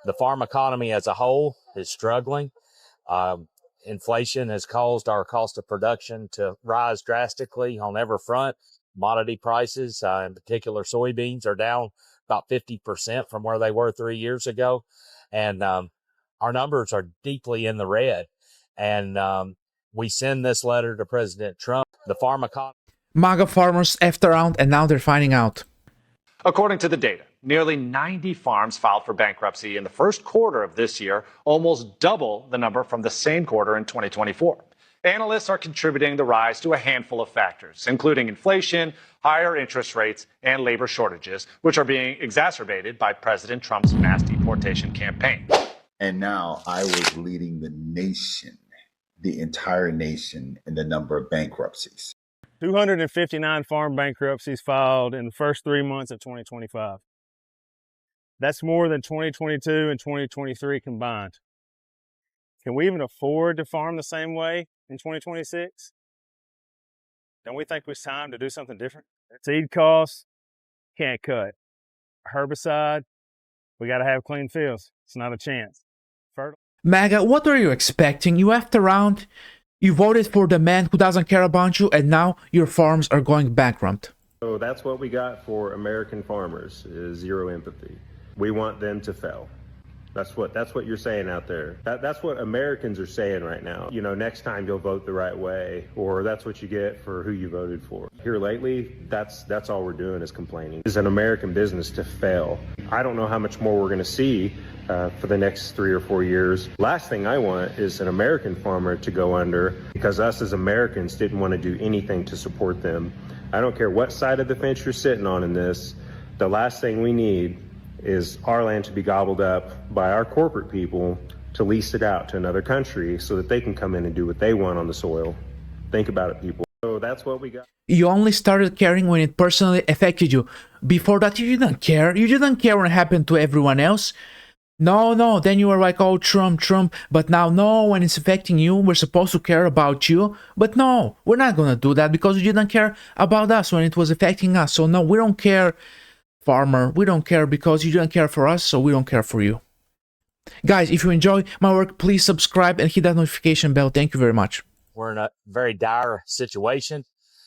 The farm economy as a whole is struggling. Inflation has caused our cost of production to rise drastically on every front. Commodity prices, in particular soybeans, are down about 50% from where they were 3 years ago. And our numbers are deeply in the red. And we send this letter to President Trump. The farm economy. MAGA farmers effed around and now they're finding out. According to the data, nearly 90 farms filed for bankruptcy in the first quarter of this year, almost double the number from the same quarter in 2024. Analysts are contributing the rise to a handful of factors, including inflation, higher interest rates, and labor shortages, which are being exacerbated by President Trump's mass deportation campaign. And now I was leading the nation, the entire nation, in the number of bankruptcies. 259 farm bankruptcies filed in the first 3 months of 2025. That's more than 2022 and 2023 combined. Can we even afford to farm the same way in 2026? Don't we think it's time to do something different? Seed costs, can't cut. Herbicide, we got to have clean fields. It's not a chance. MAGA, what are you expecting? You effed around, you voted for the man who doesn't care about you, and now your farms are going bankrupt. So that's what we got for American farmers, is zero empathy. We want them to fail. That's what you're saying out there. That's what Americans are saying right now. You know, next time you'll vote the right way, or that's what you get for who you voted for. Here lately, that's all we're doing is complaining. It's an American business to fail. I don't know how much more we're going to see for the next 3 or 4 years. Last thing I want is an American farmer to go under because us as Americans didn't want to do anything to support them. I don't care what side of the fence you're sitting on in this. The last thing we need is our land to be gobbled up by our corporate people to lease it out to another country so that they can come in and do what they want on the soil. Think about it, people. So that's what we got. You only started caring when it personally affected you. Before that, you didn't care. You didn't care when it happened to everyone else. No. Then you were like, oh, Trump. But now, no, when it's affecting you, we're supposed to care about you. But no, we're not going to do that because you didn't care about us when it was affecting us. So no, we don't care. Farmer, we don't care because you don't care for us, so we don't care for you. Guys, if you enjoy my work, please subscribe and hit that notification bell. Thank you very much. We're in a very dire situation.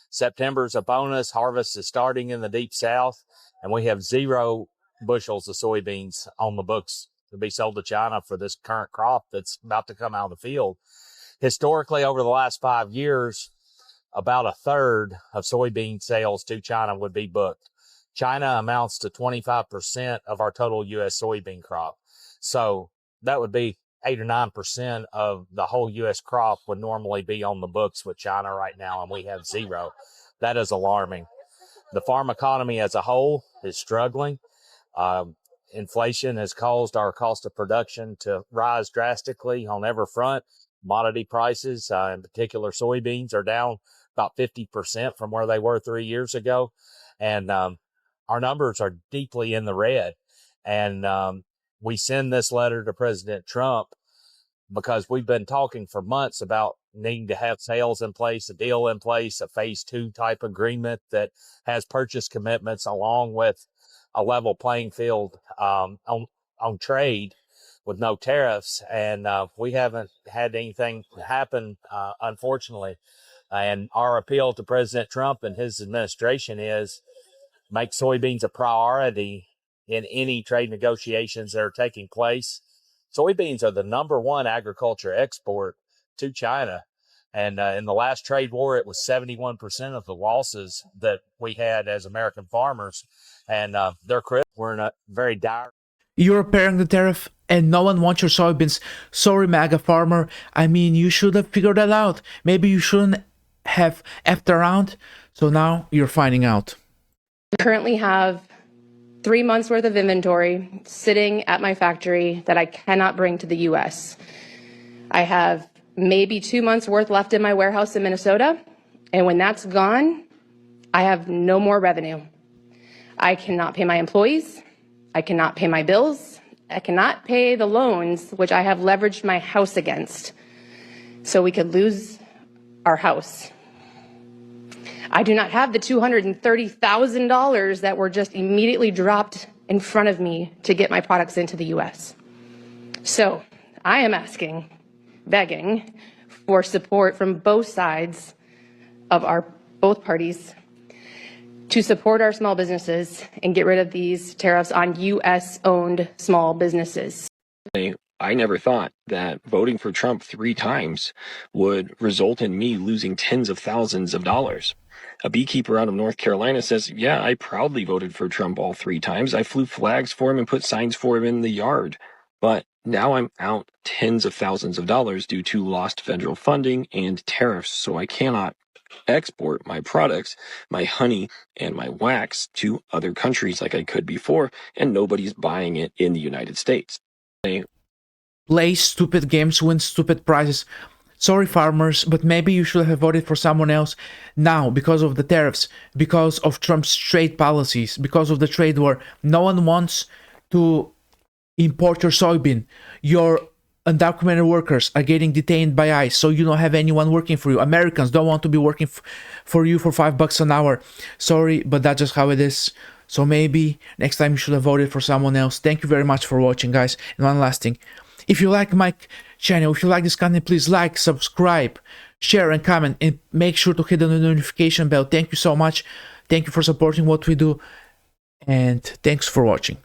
September's upon us. Harvest is starting in the deep south, and we have 0 bushels of soybeans on the books to be sold to China for this current crop that's about to come out of the field. Historically, over the last 5 years, about a third of soybean sales to China would be booked. China amounts to 25% of our total U.S. soybean crop. So that would be 8 or 9% of the whole U.S. crop would normally be on the books with China right now, and we have 0. That is alarming. The farm economy as a whole is struggling. Inflation has caused our cost of production to rise drastically on every front. Commodity prices, in particular soybeans, are down about 50% from where they were 3 years ago. And our numbers are deeply in the red. And we send this letter to President Trump because we've been talking for months about needing to have sales in place, a deal in place, a phase 2 type agreement that has purchase commitments along with a level playing field on trade with no tariffs. And we haven't had anything happen, unfortunately. And our appeal to President Trump and his administration is make soybeans a priority in any trade negotiations that are taking place. Soybeans are the #1 agriculture export to China. And in the last trade war, it was 71% of the losses that we had as American farmers. And they're critical. We're in a very dire. You're repairing the tariff and no one wants your soybeans. Sorry, MAGA farmer. I mean, you should have figured that out. Maybe you shouldn't have effed around. So now you're finding out. I currently have 3 months worth of inventory sitting at my factory that I cannot bring to the US. I have maybe 2 months worth left in my warehouse in Minnesota. And when that's gone, I have no more revenue. I cannot pay my employees. I cannot pay my bills. I cannot pay the loans, which I have leveraged my house against. So we could lose our house. I do not have the $230,000 that were just immediately dropped in front of me to get my products into the US. So I am asking, begging for support from both sides of both parties to support our small businesses and get rid of these tariffs on U.S.-owned small businesses. I never thought that voting for Trump 3 times would result in me losing tens of thousands of dollars. A beekeeper out of North Carolina says, yeah, I proudly voted for Trump all 3 times. I flew flags for him and put signs for him in the yard. But now I'm out tens of thousands of dollars due to lost federal funding and tariffs, so I cannot export my products, my honey and my wax, to other countries like I could before, and nobody's buying it in the United States. Play stupid games, win stupid prizes. Sorry, farmers, but maybe you should have voted for someone else now because of the tariffs, because of Trump's trade policies, because of the trade war. No one wants to import your soybean. Your undocumented workers are getting detained by ICE, so you don't have anyone working for you. Americans don't want to be working for you for $5 an hour. Sorry, but that's just how it is. So maybe next time you should have voted for someone else. Thank you very much for watching, guys. And one last thing. If you like my channel, if you like this content, please like, subscribe, share, and comment. And make sure to hit the notification bell. Thank you so much. Thank you for supporting what we do. And thanks for watching.